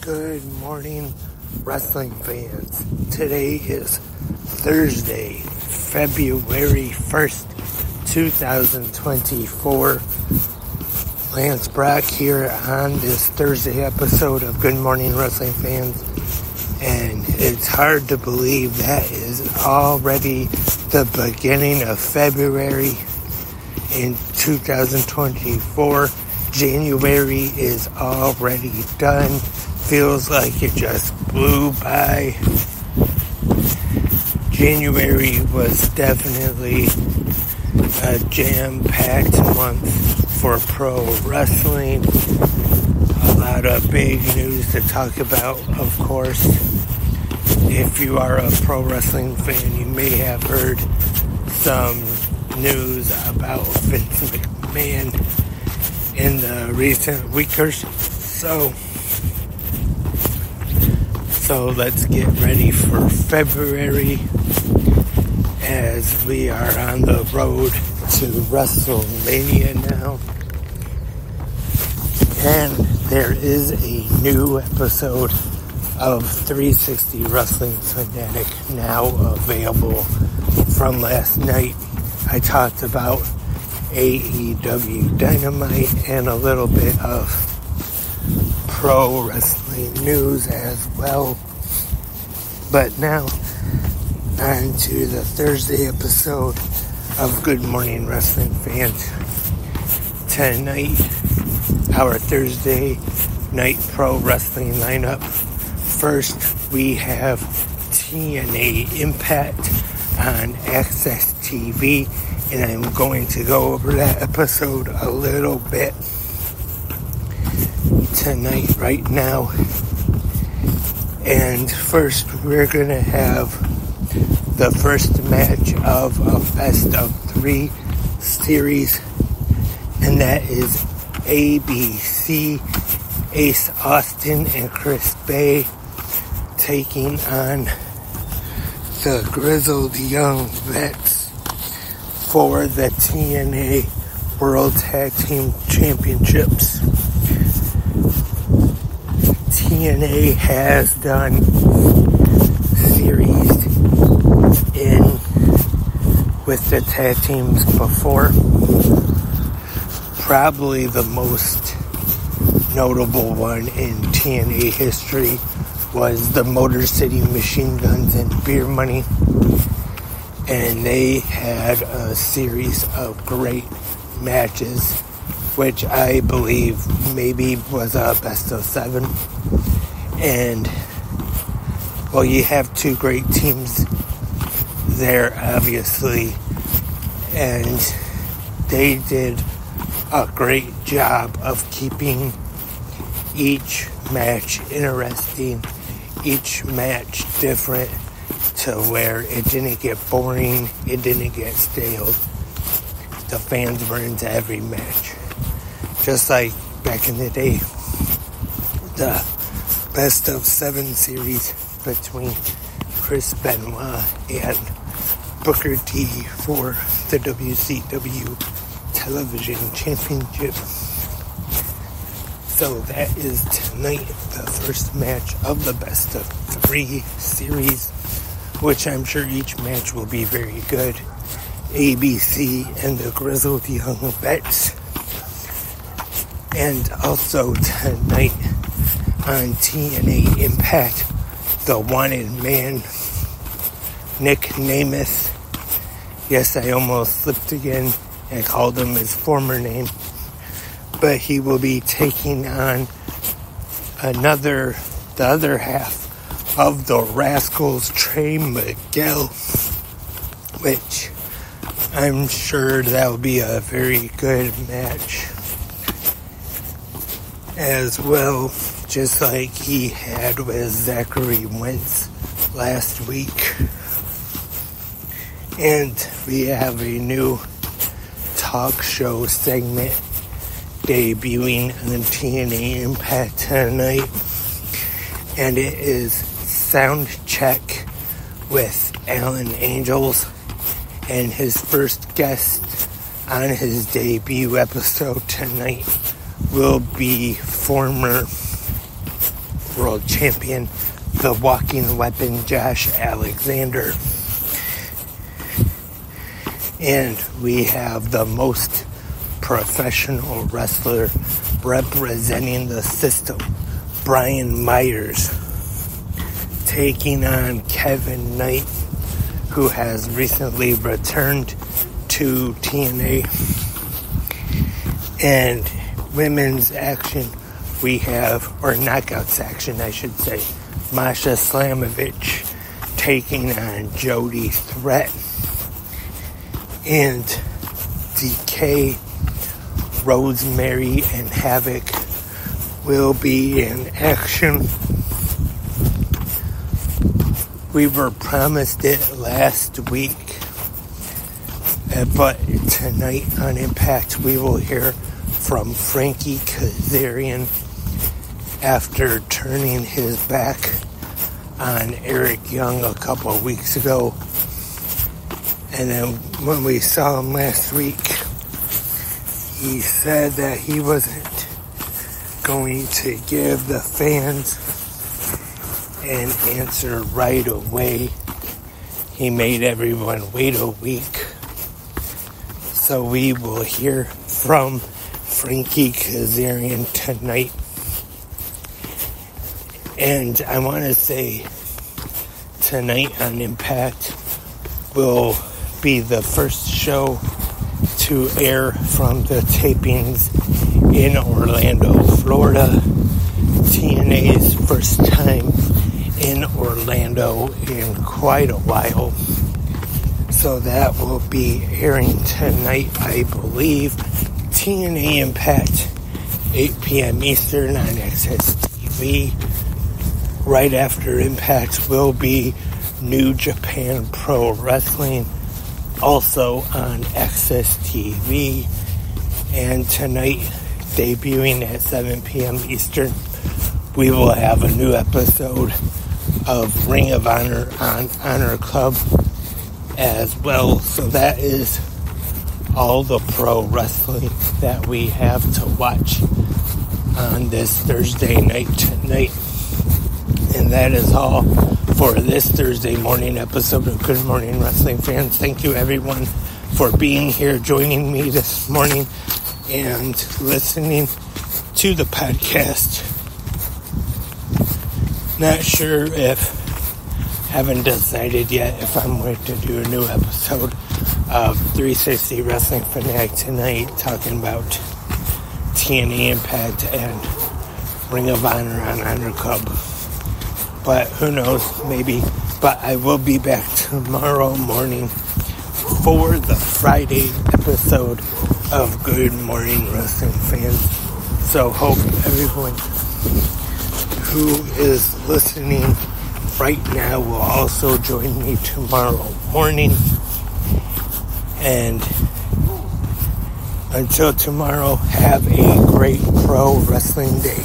Good morning, wrestling fans. Today is Thursday, February 1st, 2024. Lance Brock here on this Thursday episode of Good Morning Wrestling Fans. And it's hard to believe that is already the beginning of February in 2024. January is already done. Feels like it just blew by. January was definitely a jam-packed month for pro wrestling. A lot of big news to talk about, of course. If you are a pro wrestling fan, you may have heard some news about Vince McMahon in the recent week or so. So let's get ready for February as we are on the road to WrestleMania now. And there is a new episode of 360 Wrestling Fanatic now available from last night. I talked about AEW Dynamite and a little bit of pro wrestling news as well. But now, on to the Thursday episode of Good Morning Wrestling Fans. Tonight, our Thursday night pro wrestling lineup. First, we have TNA Impact on Access TV, and I'm going to go over that episode a little bit tonight, right now. And first, we're going to have the first match of a best of 3 series, and that is ABC, Ace Austin and Chris Bay taking on the Grizzled Young Vets for the TNA World Tag Team Championships. TNA has done series with the tag teams before. Probably the most notable one in TNA history was the Motor City Machine Guns and Beer Money. And they had a series of great matches, which I believe maybe was a best of 7. And, well, you have 2 great teams there, obviously. And they did a great job of keeping each match interesting, each match different, to where it didn't get boring, it didn't get stale. The fans were into every match. Just like back in the day, the best of 7 series between Chris Benoit and Booker T for the WCW Television Championship. So that is tonight, the first match of the best of 3 series, which I'm sure each match will be very good. ABC and the Grizzled Young Vets. And also tonight on TNA Impact, the wanted man, Nick Namath. Yes, I almost slipped again and called him his former name. But he will be taking on the other half of the Rascals, Trey Miguel, which I'm sure that will be a very good match as well, just like he had with Zachary Wentz last week. And we have a new talk show segment debuting on TNA Impact tonight, and it is Sound Check with Alan Angels, and his first guest on his debut episode tonight will be former world champion, the walking weapon, Josh Alexander. And we have the most professional wrestler representing the system, Brian Myers, taking on Kevin Knight, who has recently returned to TNA. And women's action, we have, or knockouts action, I should say, Masha Slamovich taking on Jody Threat. And DK, Rosemary, and Havoc will be in action. We were promised it last week, but tonight on Impact we will hear from Frankie Kazarian after turning his back on Eric Young a couple of weeks ago. And then when we saw him last week, he said that he wasn't going to give the fans an answer right away. He made everyone wait a week. So we will hear from Frankie Kazarian tonight. And I want to say tonight on Impact will be the first show to air from the tapings in Orlando, Florida. TNA's first time in Orlando in quite a while. So that will be airing tonight, I believe. TNA Impact, 8 p.m. Eastern on Access TV. Right after Impact will be New Japan Pro Wrestling, also on Access TV. And tonight, debuting at 7 p.m. Eastern, we will have a new episode of Ring of Honor on Honor Club as well. So that is all the pro wrestling that we have to watch on this Thursday night tonight. And that is all for this Thursday morning episode of Good Morning Wrestling Fans. Thank you everyone for being here, joining me this morning and listening to the podcast. Not sure haven't decided yet if I'm going to do a new episode of 360 Wrestling Fanatic tonight, talking about TNA Impact and Ring of Honor on Honor Club. But who knows, maybe. But I will be back tomorrow morning for the Friday episode of Good Morning Wrestling Fans. So hope everyone who is listening right now will also join me tomorrow morning. And until tomorrow, have a great pro wrestling day.